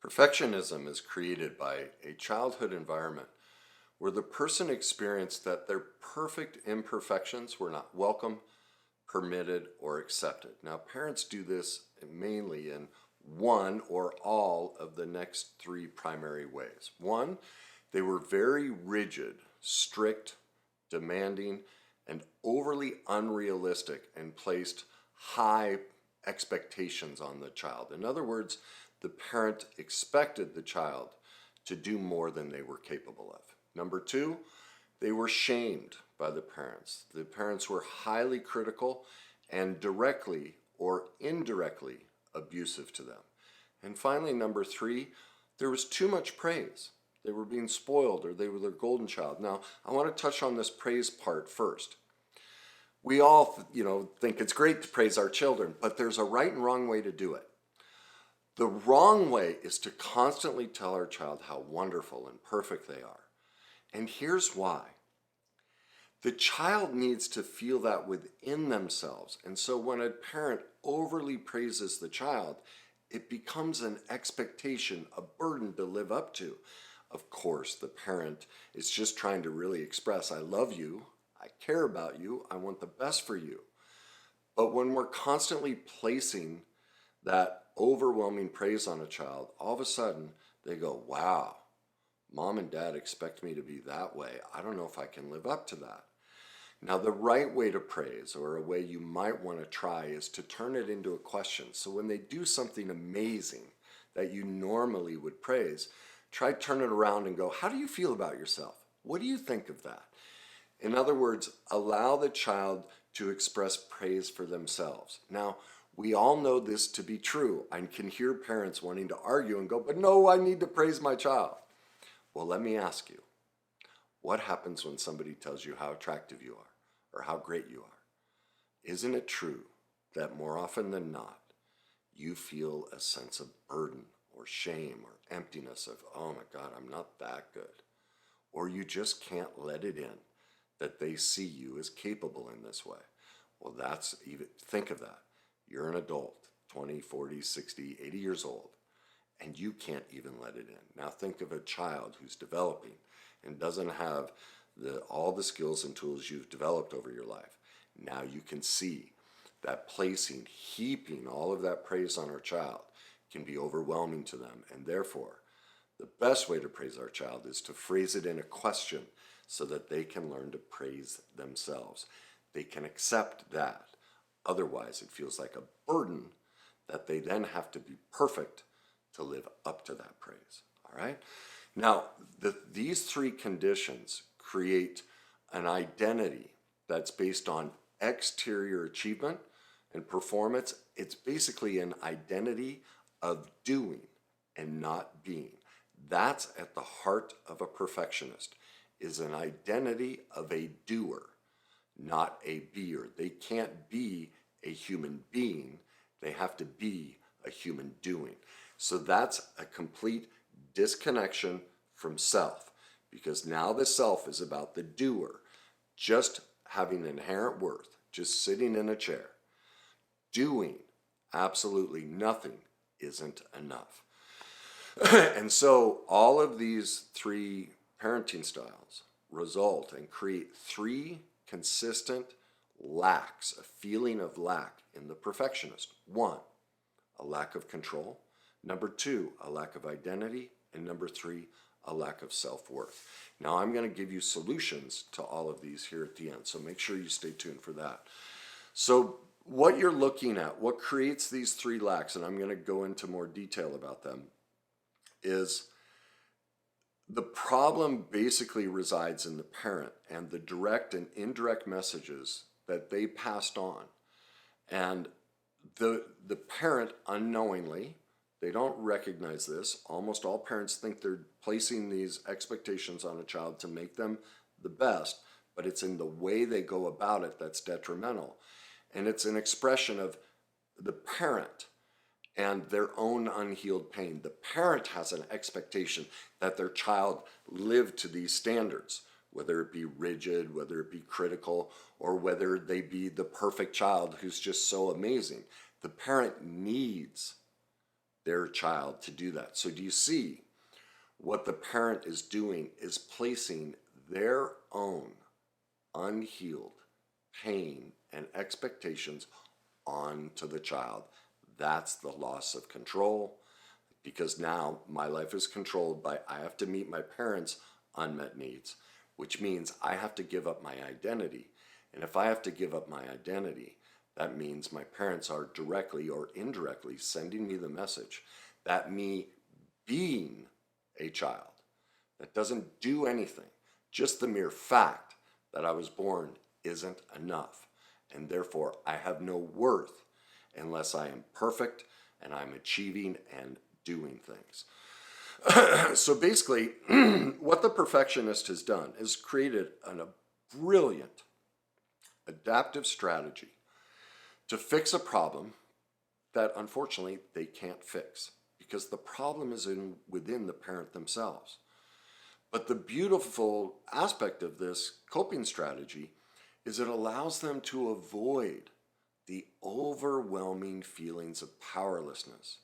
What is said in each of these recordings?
Perfectionism is created by a childhood environment where the person experienced that their perfect imperfections were not welcome, permitted, or accepted. Now, parents do this mainly in one or all of the next three primary ways. One, they were very rigid, strict, demanding, and overly unrealistic and placed high expectations on the child. In other words, the parent expected the child to do more than they were capable of. Number two, they were shamed by the parents. The parents were highly critical and directly or indirectly abusive to them. And finally, number three, there was too much praise. They were being spoiled or they were their golden child. Now, I want to touch on this praise part first. We all, think it's great to praise our children, but there's a right and wrong way to do it. The wrong way is to constantly tell our child how wonderful and perfect they are. And here's why. The child needs to feel that within themselves. And so when a parent overly praises the child, it becomes an expectation, a burden to live up to. Of course, the parent is just trying to really express, I love you, I care about you, I want the best for you. But when we're constantly placing that overwhelming praise on a child, all of a sudden they go, wow, mom and dad expect me to be that way. I don't know if I can live up to that. Now, the right way to praise, or a way you might want to try, is to turn it into a question. So when they do something amazing that you normally would praise, try turn it around and go, how do you feel about yourself? What do you think of that? In other words, allow the child to express praise for themselves. Now, we all know this to be true. I can hear parents wanting to argue and go, but no, I need to praise my child. Well, let me ask you, what happens when somebody tells you how attractive you are or how great you are? Isn't it true that more often than not, you feel a sense of burden or shame or emptiness of, oh my God, I'm not that good. Or you just can't let it in that they see you as capable in this way. Well, think of that. You're an adult, 20, 40, 60, 80 years old, and you can't even let it in. Now think of a child who's developing and doesn't have all the skills and tools you've developed over your life. Now you can see that heaping all of that praise on our child can be overwhelming to them. And therefore, the best way to praise our child is to phrase it in a question so that they can learn to praise themselves. They can accept that. Otherwise, it feels like a burden that they then have to be perfect to live up to that praise. All right? Now, these three conditions create an identity that's based on exterior achievement and performance. It's basically an identity of doing and not being. That's at the heart of a perfectionist, is an identity of a doer, not a beer. They can't be a human being. They have to be a human doing. So that's a complete disconnection from self, because now the self is about the doer, just having inherent worth, just sitting in a chair. Doing absolutely nothing isn't enough. And so all of these three parenting styles result and create three consistent lacks, a feeling of lack in the perfectionist. One, a lack of control. Number two, a lack of identity. And number three, a lack of self-worth. Now I'm going to give you solutions to all of these here at the end, so make sure you stay tuned for that. So what you're looking at, what creates these three lacks, and I'm going to go into more detail about them, is the problem basically resides in the parent and the direct and indirect messages that they passed on. And the parent unknowingly, they don't recognize this. Almost all parents think they're placing these expectations on a child to make them the best, but it's in the way they go about it that's detrimental. And it's an expression of the parent and their own unhealed pain. The parent has an expectation that their child live to these standards, whether it be rigid, whether it be critical, or whether they be the perfect child who's just so amazing. The parent needs their child to do that. So do you see what the parent is doing is placing their own unhealed pain and expectations onto the child? That's the loss of control, because now my life is controlled by I have to meet my parents' unmet needs, which means I have to give up my identity. And if I have to give up my identity, that means my parents are directly or indirectly sending me the message that me being a child that doesn't do anything, just the mere fact that I was born isn't enough. And therefore, I have no worth unless I am perfect and I'm achieving and doing things. So basically, what the perfectionist has done is created a brilliant adaptive strategy to fix a problem that unfortunately they can't fix because the problem is within the parent themselves. But the beautiful aspect of this coping strategy is it allows them to avoid the overwhelming feelings of powerlessness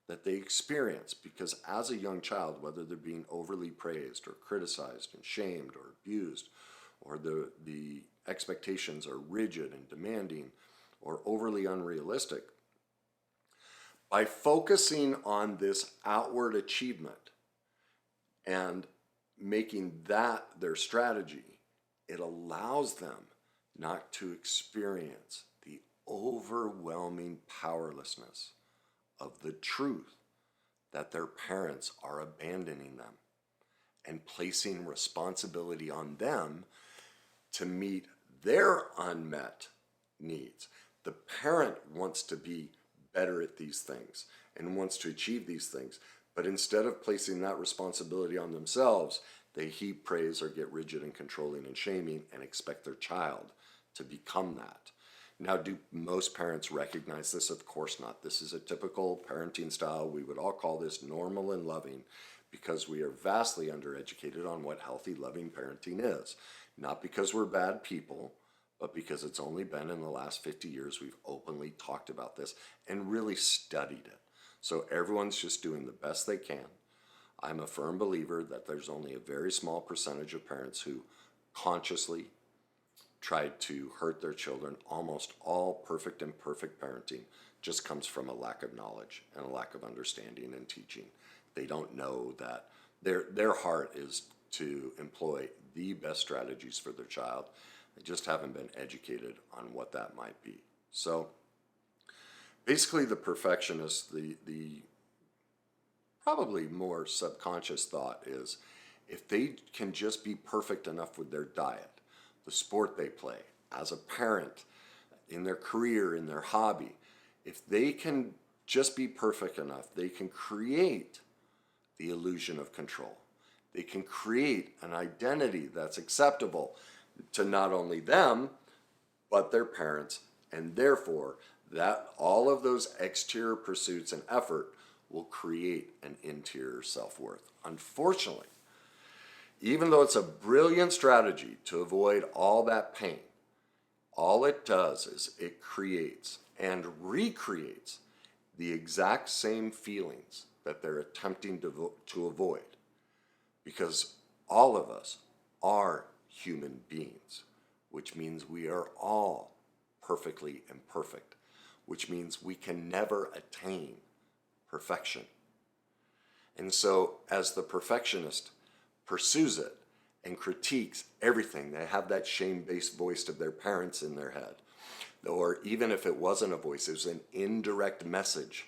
that they experience, because as a young child, whether they're being overly praised or criticized and shamed or abused, or the expectations are rigid and demanding or overly unrealistic, by focusing on this outward achievement and making that their strategy, it allows them not to experience the overwhelming powerlessness of the truth that their parents are abandoning them and placing responsibility on them to meet their unmet needs. The parent wants to be better at these things and wants to achieve these things, but instead of placing that responsibility on themselves, they heap praise or get rigid and controlling and shaming and expect their child to become that. Now, do most parents recognize this? Of course not. This is a typical parenting style. We would all call this normal and loving because we are vastly undereducated on what healthy, loving parenting is. Not because we're bad people, but because it's only been in the last 50 years we've openly talked about this and really studied it. So everyone's just doing the best they can. I'm a firm believer that there's only a very small percentage of parents who consciously tried to hurt their children. Almost all perfect and perfect parenting just comes from a lack of knowledge and a lack of understanding and teaching. They don't know that their heart is to employ the best strategies for their child. They just haven't been educated on what that might be. So basically the perfectionist, the probably more subconscious thought is if they can just be perfect enough with their diet, the sport they play, as a parent, in their career, in their hobby, if they can just be perfect enough, they can create the illusion of control. They can create an identity that's acceptable to not only them, but their parents, and therefore that all of those exterior pursuits and effort will create an interior self-worth. Unfortunately, even though it's a brilliant strategy to avoid all that pain, all it does is it creates and recreates the exact same feelings that they're attempting to avoid. Because all of us are human beings, which means we are all perfectly imperfect, which means we can never attain perfection. And so as the perfectionist pursues it and critiques everything, they have that shame-based voice of their parents in their head. Or even if it wasn't a voice, it was an indirect message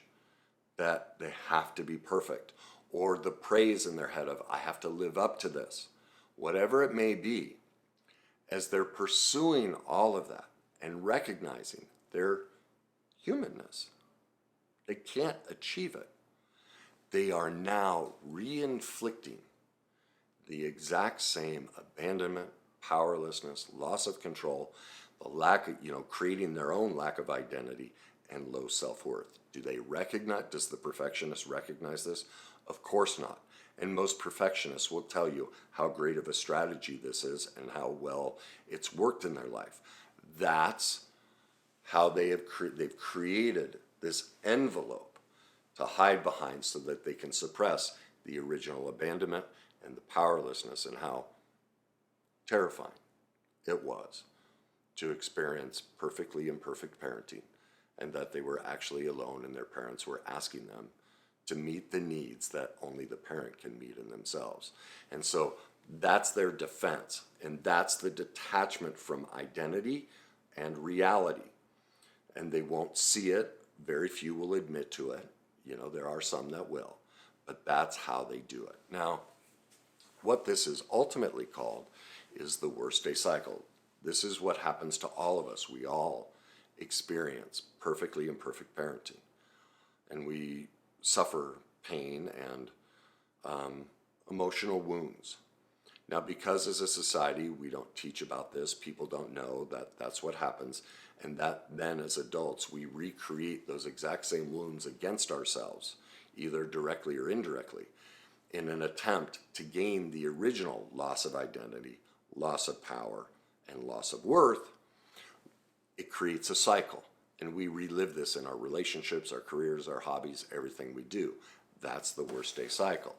that they have to be perfect. Or the praise in their head of, I have to live up to this. Whatever it may be, as they're pursuing all of that and recognizing their humanness, they can't achieve it. They are now re-inflicting the exact same abandonment, powerlessness, loss of control, the lack of, creating their own lack of identity and low self-worth. Do they recognize, does the perfectionist recognize this? Of course not. And most perfectionists will tell you how great of a strategy this is and how well it's worked in their life. That's how they've created this envelope to hide behind so that they can suppress the original abandonment and the powerlessness, and how terrifying it was to experience perfectly imperfect parenting, and that they were actually alone and their parents were asking them to meet the needs that only the parent can meet in themselves. And so that's their defense, and that's the detachment from identity and reality. And they won't see it. Very few will admit to it. You know, there are some that will, but that's how they do it. Now, what this is ultimately called is the worst day cycle. This is what happens to all of us. We all experience perfectly imperfect parenting, and we suffer pain and emotional wounds. Now, because as a society we don't teach about this, people don't know that that's what happens, and that then as adults we recreate those exact same wounds against ourselves, either directly or indirectly, in an attempt to gain the original loss of identity, loss of power, and loss of worth. It creates a cycle, and we relive this in our relationships, our careers, our hobbies, everything we do. That's the worst day cycle.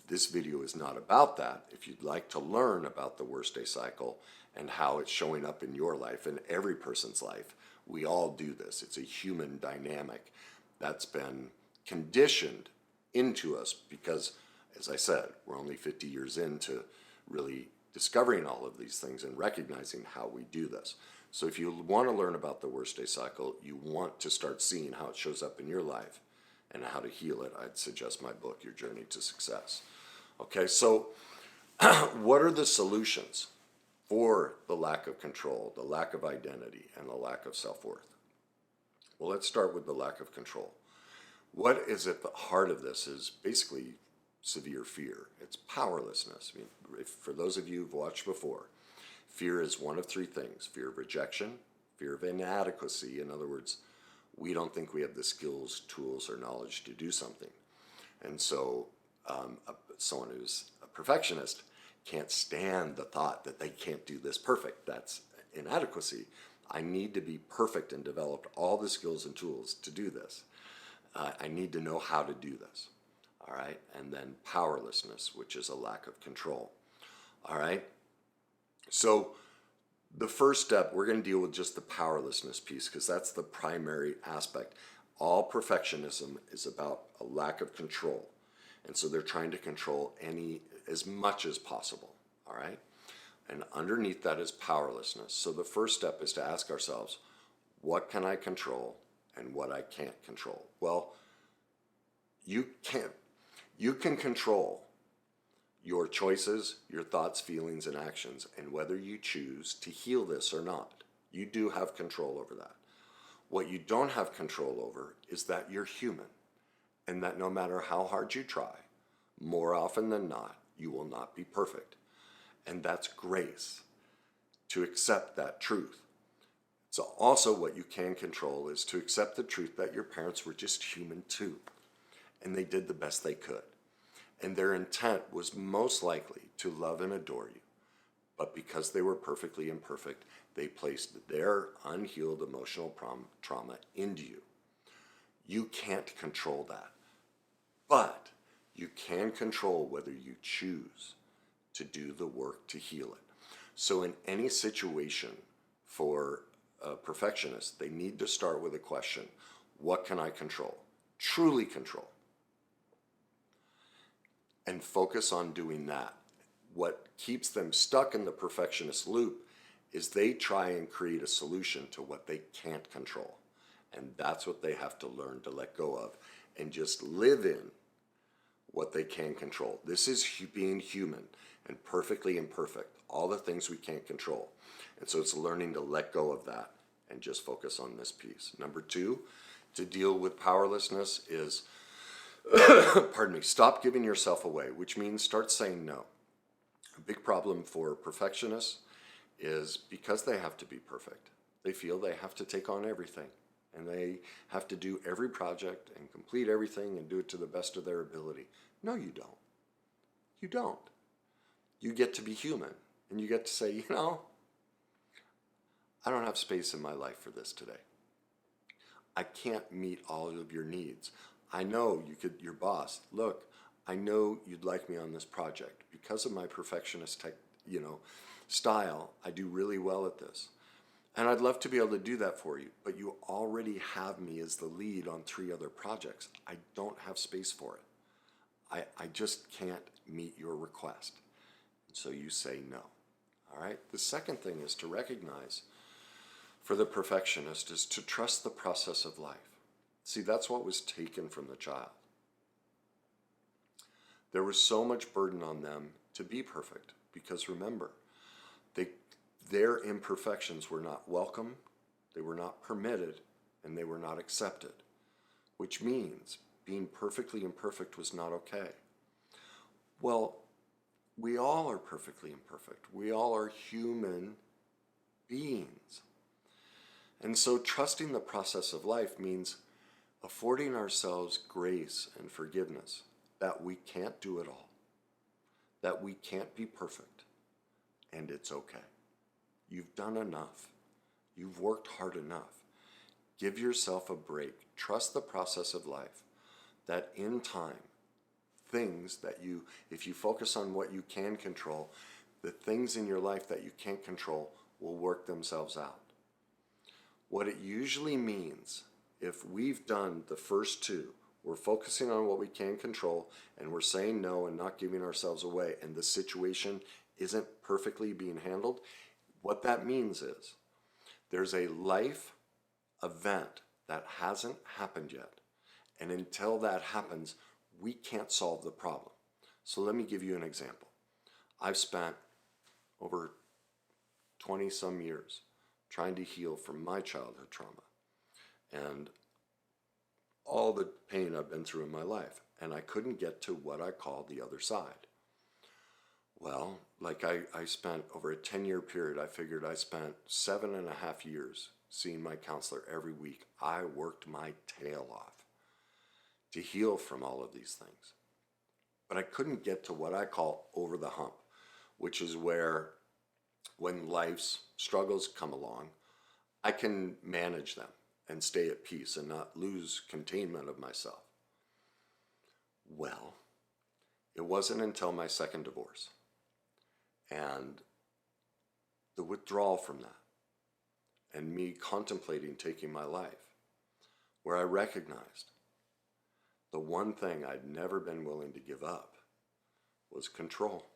This video is not about that. If you'd like to learn about the worst day cycle and how it's showing up in your life and every person's life, we all do this. It's a human dynamic that's been conditioned into us because, as I said, we're only 50 years into really discovering all of these things and recognizing how we do this. So if you want to learn about the worst day cycle, you want to start seeing how it shows up in your life and how to heal it, I'd suggest my book, Your Journey to Success. Okay, so what are the solutions for the lack of control, the lack of identity, and the lack of self-worth? Well, let's start with the lack of control. What is at the heart of this is basically severe fear. It's powerlessness. I mean, for those of you who've watched before, fear is one of three things: fear of rejection, fear of inadequacy. In other words, we don't think we have the skills, tools, or knowledge to do something. And so someone who's a perfectionist can't stand the thought that they can't do this perfect. That's inadequacy. I need to be perfect and develop all the skills and tools to do this. I need to know how to do this. All right. And then powerlessness, which is a lack of control. All right. So the first step, we're going to deal with just the powerlessness piece because that's the primary aspect. All perfectionism is about a lack of control. And so they're trying to control as much as possible. All right. And underneath that is powerlessness. So the first step is to ask ourselves, what can I control and what I can't control? Well, you can control your choices, your thoughts, feelings, and actions, and whether you choose to heal this or not. You do have control over that. What you don't have control over is that you're human, and that no matter how hard you try, more often than not, you will not be perfect. And that's grace, to accept that truth. So also what you can control is to accept the truth that your parents were just human too, and they did the best they could. And their intent was most likely to love and adore you. But because they were perfectly imperfect, they placed their unhealed emotional trauma into you. You can't control that. But you can control whether you choose to do the work to heal it. So in any situation for a perfectionist, they need to start with a question: what can I control? Truly control. And focus on doing that. What keeps them stuck in the perfectionist loop is they try and create a solution to what they can't control. And that's what they have to learn to let go of and just live in what they can control. This is being human and perfectly imperfect, all the things we can't control. And so it's learning to let go of that and just focus on this piece. Number two, to deal with powerlessness is stop giving yourself away, which means start saying no. A big problem for perfectionists is because they have to be perfect. They feel they have to take on everything, and they have to do every project and complete everything and do it to the best of their ability. No, you don't. You don't. You get to be human, and you get to say, I don't have space in my life for this today. I can't meet all of your needs. I know your boss, look, I know you'd like me on this project. Because of my perfectionist style, I do really well at this. And I'd love to be able to do that for you, but you already have me as the lead on 3 other projects. I don't have space for it. I just can't meet your request. And so you say no. All right? The second thing is to recognize, for the perfectionist, is to trust the process of life. See, that's what was taken from the child. There was so much burden on them to be perfect because, remember, their imperfections were not welcome, they were not permitted, and they were not accepted, which means being perfectly imperfect was not okay. Well, we all are perfectly imperfect. We all are human beings. And so trusting the process of life means affording ourselves grace and forgiveness that we can't do it all, that we can't be perfect, and it's okay. You've done enough. You've worked hard enough. Give yourself a break. Trust the process of life, that in time, things that if you focus on what you can control, the things in your life that you can't control will work themselves out. What it usually means, if we've done the first 2, we're focusing on what we can control, and we're saying no and not giving ourselves away, and the situation isn't perfectly being handled, what that means is there's a life event that hasn't happened yet. And until that happens, we can't solve the problem. So let me give you an example. I've spent over 20 some years trying to heal from my childhood trauma and all the pain I've been through in my life. And I couldn't get to what I call the other side. Well, like I spent over a 10-year period, I figured I spent 7.5 years seeing my counselor every week. I worked my tail off to heal from all of these things. But I couldn't get to what I call over the hump, which is where when life's struggles come along, I can manage them and stay at peace and not lose containment of myself. Well, it wasn't until my second divorce and the withdrawal from that and me contemplating taking my life where I recognized the one thing I'd never been willing to give up was control.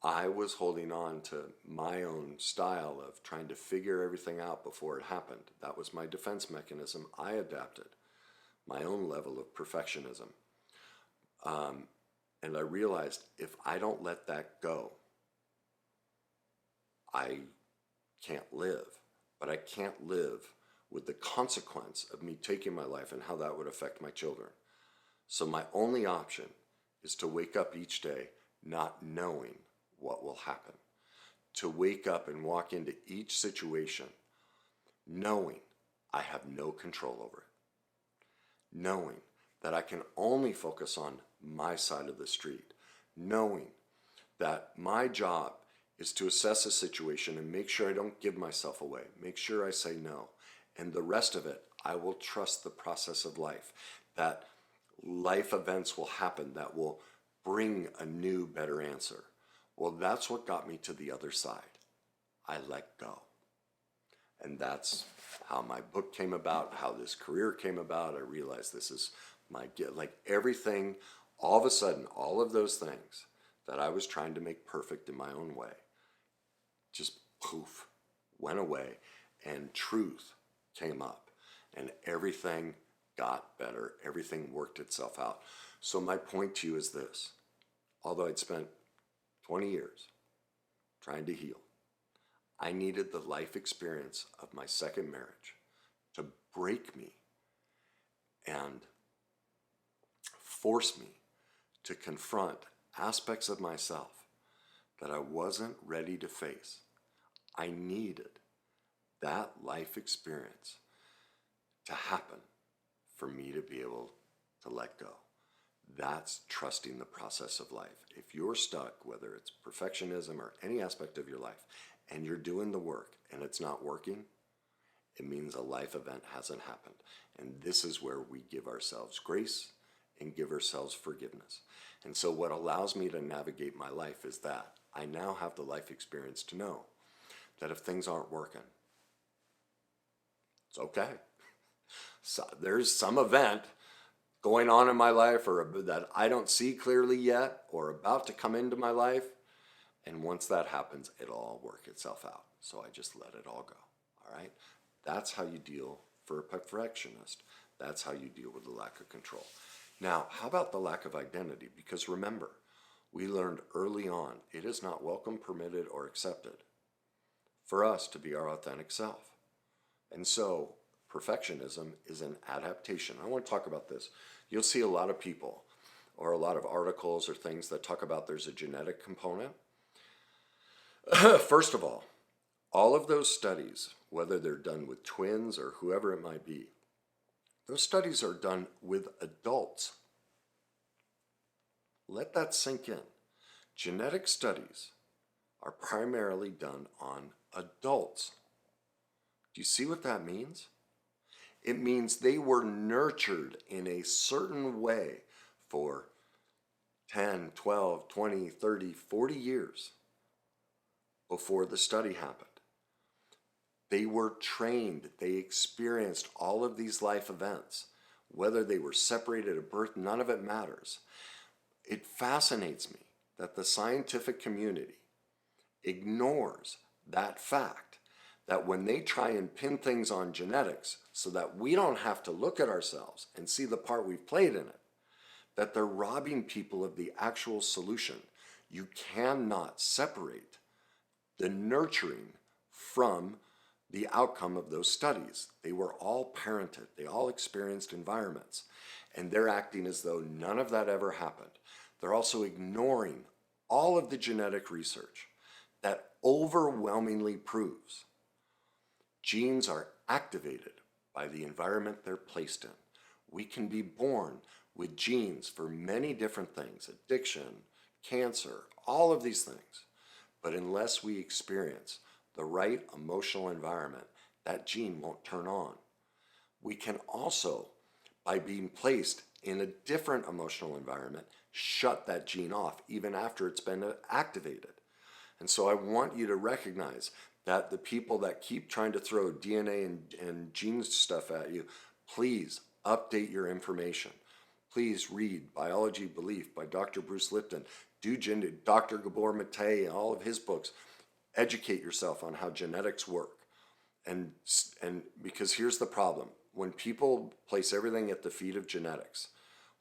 I was holding on to my own style of trying to figure everything out before it happened. That was my defense mechanism. I adapted my own level of perfectionism. And I realized if I don't let that go, I can't live. But I can't live with the consequence of me taking my life and how that would affect my children. So my only option is to wake up each day not knowing what will happen. To wake up and walk into each situation knowing I have no control over it. Knowing that I can only focus on my side of the street. Knowing that my job is to assess a situation and make sure I don't give myself away. Make sure I say no. And the rest of it, I will trust the process of life. That life events will happen that will bring a new, better answer. Well, that's what got me to the other side. I let go. And that's how my book came about, how this career came about. I realized this is my gift. Like everything, all of a sudden, all of those things that I was trying to make perfect in my own way, just poof, went away, and truth came up. And everything got better. Everything worked itself out. So my point to you is this. Although I'd spent 20 years trying to heal, I needed the life experience of my second marriage to break me and force me to confront aspects of myself that I wasn't ready to face. I needed that life experience to happen for me to be able to let go. That's trusting the process of life. If you're stuck, whether it's perfectionism or any aspect of your life, and you're doing the work and it's not working, It means a life event hasn't happened. And this is where we give ourselves grace and give ourselves forgiveness. And so what allows me to navigate my life is that I now have the life experience to know that if things aren't working, it's okay. So there's some event going on in my life or that I don't see clearly yet or about to come into my life. And once that happens, it'll all work itself out. So I just let it all go. All right? That's how you deal for a perfectionist. That's how you deal with the lack of control. Now, how about the lack of identity? Because remember, we learned early on it is not welcome, permitted, or accepted for us to be our authentic self. And so perfectionism is an adaptation. I want to talk about this. You'll see a lot of people or a lot of articles or things that talk about there's a genetic component. First of all of those studies, whether they're done with twins or whoever it might be, those studies are done with adults. Let that sink in. Genetic studies are primarily done on adults. Do you see what that means? It means they were nurtured in a certain way for 10, 12, 20, 30, 40 years before the study happened. They were trained, they experienced all of these life events. Whether they were separated at birth, none of it matters. It fascinates me that the scientific community ignores that fact that when they try and pin things on genetics so that we don't have to look at ourselves and see the part we've played in it, that they're robbing people of the actual solution. You cannot separate the nurturing from the outcome of those studies. They were all parented. They all experienced environments. And they're acting as though none of that ever happened. They're also ignoring all of the genetic research that overwhelmingly proves genes are activated by the environment they're placed in. We can be born with genes for many different things, addiction, cancer, all of these things. But unless we experience the right emotional environment, that gene won't turn on. We can also, by being placed in a different emotional environment, shut that gene off even after it's been activated. And so I want you to recognize that the people that keep trying to throw DNA and gene stuff at you, please update your information. Please read Biology Belief by Dr. Bruce Lipton. Do Dr. Gabor Mate, all of his books. Educate yourself on how genetics work. And because here's the problem. When people place everything at the feet of genetics,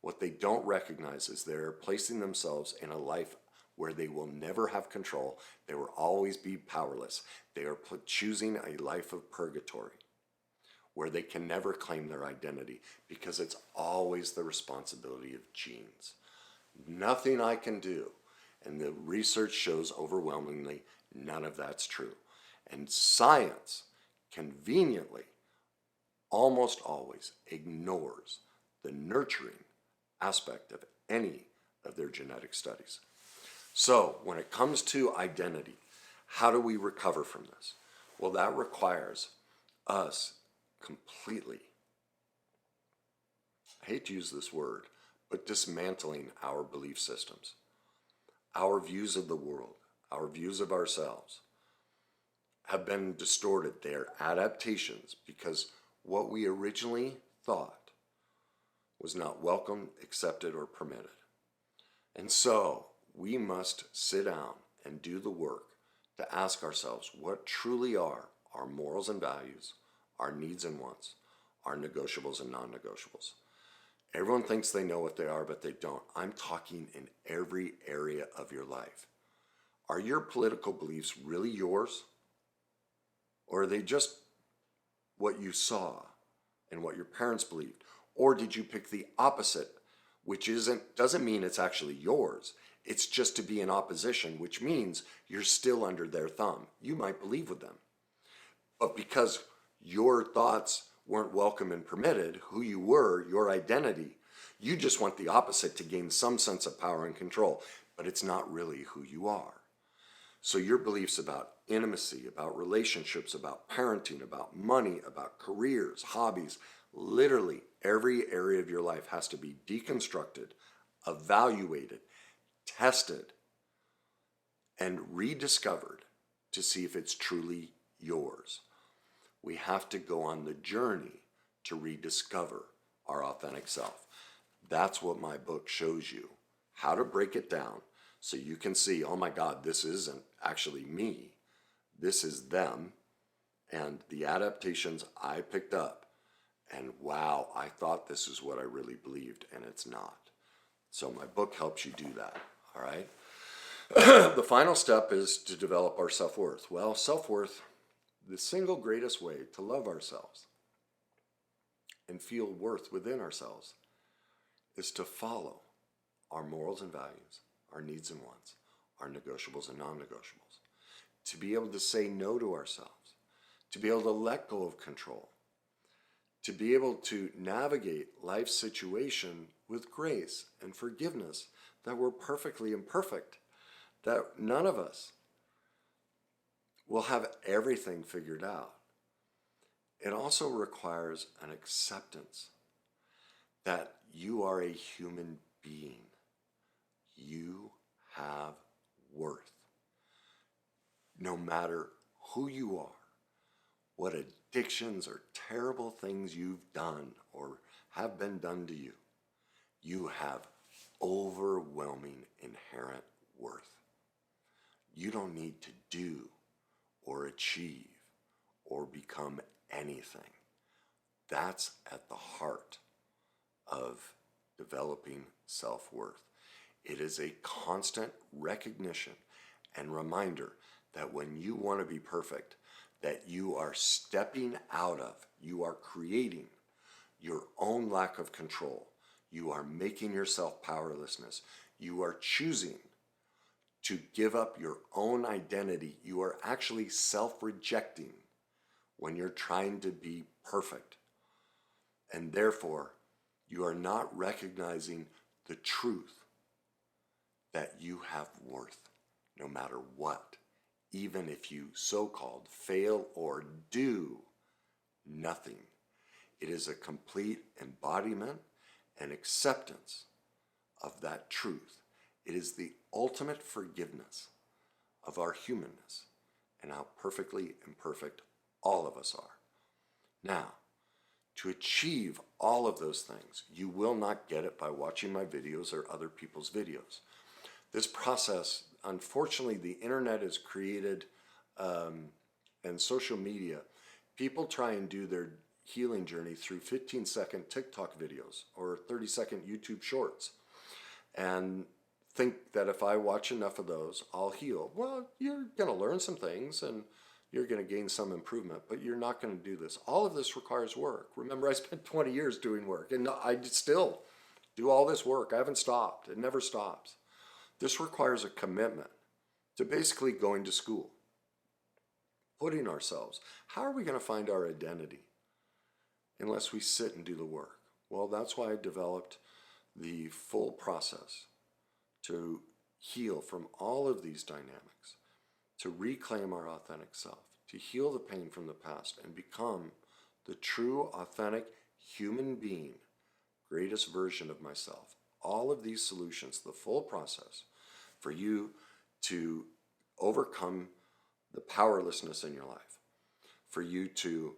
what they don't recognize is they're placing themselves in a life where they will never have control. They will always be powerless. They are choosing a life of purgatory where they can never claim their identity because it's always the responsibility of genes. Nothing I can do. And the research shows overwhelmingly none of that's true. And science conveniently, almost always ignores the nurturing aspect of any of their genetic studies. So when it comes to identity, how do we recover from this? Well, that requires us completely, I hate to use this word, but dismantling our belief systems, our views of the world, our views of ourselves have been distorted. They are adaptations because what we originally thought was not welcome, accepted, or permitted. And so we must sit down and do the work to ask ourselves what truly are our morals and values, our needs and wants, our negotiables and non-negotiables. Everyone thinks they know what they are, but they don't. I'm talking in every area of your life. Are your political beliefs really yours? Or are they just what you saw and what your parents believed? Or did you pick the opposite, which doesn't mean it's actually yours. It's just to be in opposition, which means you're still under their thumb. You might believe with them. But because your thoughts weren't welcome and permitted, who you were, your identity, you just want the opposite to gain some sense of power and control, but it's not really who you are. So your beliefs about intimacy, about relationships, about parenting, about money, about careers, hobbies, literally every area of your life has to be deconstructed, evaluated, tested, and rediscovered to see if it's truly yours. We have to go on the journey to rediscover our authentic self. That's what my book shows you, how to break it down so you can see, oh my God, this isn't actually me. This is them and the adaptations I picked up. And wow, I thought this is what I really believed, and it's not. So my book helps you do that, all right? The final step is to develop our self-worth. Well, self-worth, the single greatest way to love ourselves and feel worth within ourselves is to follow our morals and values, our needs and wants, our negotiables and non-negotiables, to be able to say no to ourselves, to be able to let go of control, to be able to navigate life's situation with grace and forgiveness, that we're perfectly imperfect, that none of us will have everything figured out. It also requires an acceptance that you are a human being. You have worth. No matter who you are, what addictions or terrible things you've done or have been done to you, you have overwhelming inherent worth. You don't need to do or achieve or become anything. That's at the heart of developing self-worth. It is a constant recognition and reminder that when you want to be perfect, that you are stepping out of, you are creating your own lack of control. You are making yourself powerlessness. You are choosing to give up your own identity. You are actually self-rejecting when you're trying to be perfect. And therefore, you are not recognizing the truth that you have worth no matter what, even if you so-called fail or do nothing. It is a complete embodiment and acceptance of that truth. It is the ultimate forgiveness of our humanness and how perfectly imperfect all of us are. Now, to achieve all of those things, you will not get it by watching my videos or other people's videos. This process, unfortunately, the internet has created, and social media, people try and do their healing journey through 15-second TikTok videos or 30-second YouTube shorts and think that if I watch enough of those, I'll heal. Well, you're going to learn some things and you're going to gain some improvement, but you're not going to do this. All of this requires work. Remember, I spent 20 years doing work, and I still do all this work. I haven't stopped. It never stops. This requires a commitment to basically going to school, putting ourselves. How are we going to find our identity unless we sit and do the work? Well, that's why I developed the full process to heal from all of these dynamics, to reclaim our authentic self, to heal the pain from the past and become the true, authentic human being, greatest version of myself. All of these solutions, the full process for you to overcome the powerlessness in your life, for you to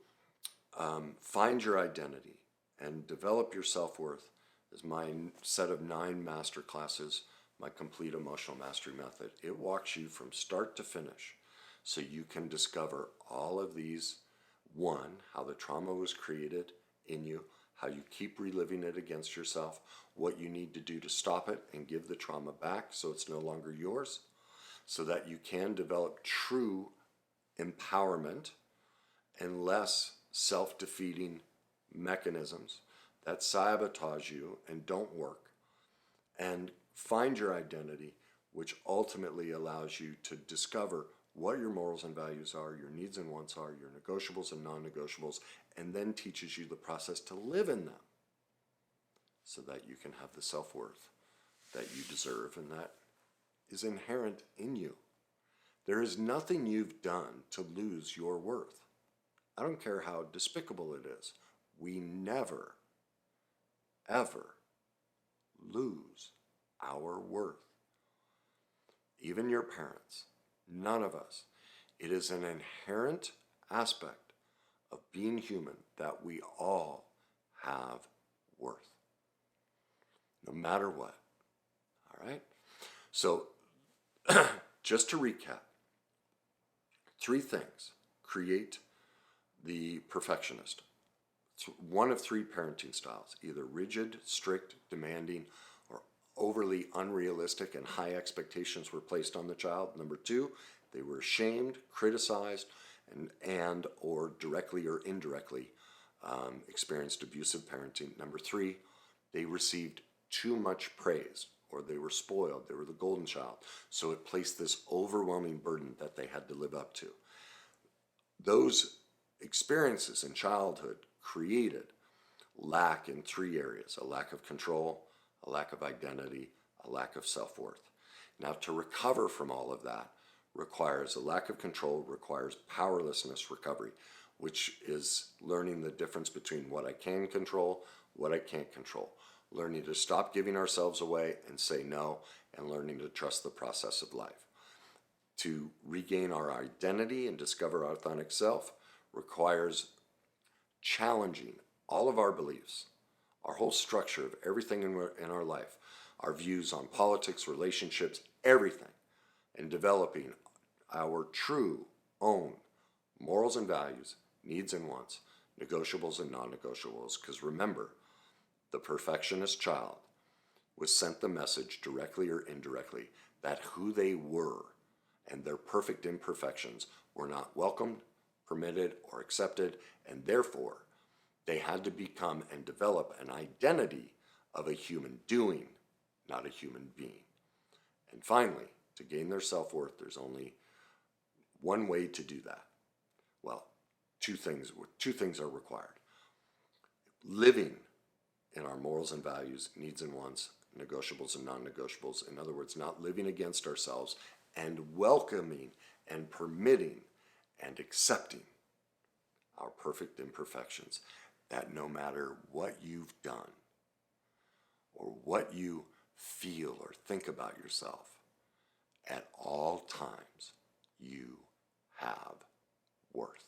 find your identity and develop your self-worth, is my set of 9 master classes, my complete emotional mastery method. It walks you from start to finish so you can discover all of these. One, how the trauma was created in you, how you keep reliving it against yourself, what you need to do to stop it and give the trauma back so it's no longer yours, so that you can develop true empowerment and less self-defeating mechanisms that sabotage you and don't work, and find your identity, which ultimately allows you to discover what your morals and values are, your needs and wants are, your negotiables and non-negotiables, and then teaches you the process to live in them so that you can have the self-worth that you deserve and that is inherent in you. There is nothing you've done to lose your worth. I don't care how despicable it is. We never, ever lose our worth. Even your parents, none of us. It is an inherent aspect of being human that we all have worth, no matter what. All right? So, just to recap, 3 things create the perfectionist. It's one of 3 parenting styles, either rigid, strict, demanding, or overly unrealistic and high expectations were placed on the child. Number 2, they were shamed, criticized, and or directly or indirectly experienced abusive parenting. Number 3, they received too much praise, or they were spoiled. They were the golden child. So it placed this overwhelming burden that they had to live up to. Those experiences in childhood created lack in 3 areas: a lack of control, a lack of identity, a lack of self-worth. Now, to recover from all of that requires a lack of control, requires powerlessness recovery, which is learning the difference between what I can control, what I can't control. Learning to stop giving ourselves away and say no, and learning to trust the process of life. To regain our identity and discover our authentic self requires challenging all of our beliefs, our whole structure of everything in our life, our views on politics, relationships, everything, and developing our true own morals and values, needs and wants, negotiables and non-negotiables. Because remember, the perfectionist child was sent the message directly or indirectly that who they were and their perfect imperfections were not welcomed, permitted, or accepted, and therefore they had to become and develop an identity of a human doing, not a human being. And finally, to gain their self-worth, there's only one way to do that. Well, two things are required. Living in our morals and values, needs and wants, negotiables and non-negotiables. In other words, not living against ourselves, and welcoming and permitting and accepting our perfect imperfections, that no matter what you've done or what you feel or think about yourself, at all times you have worth.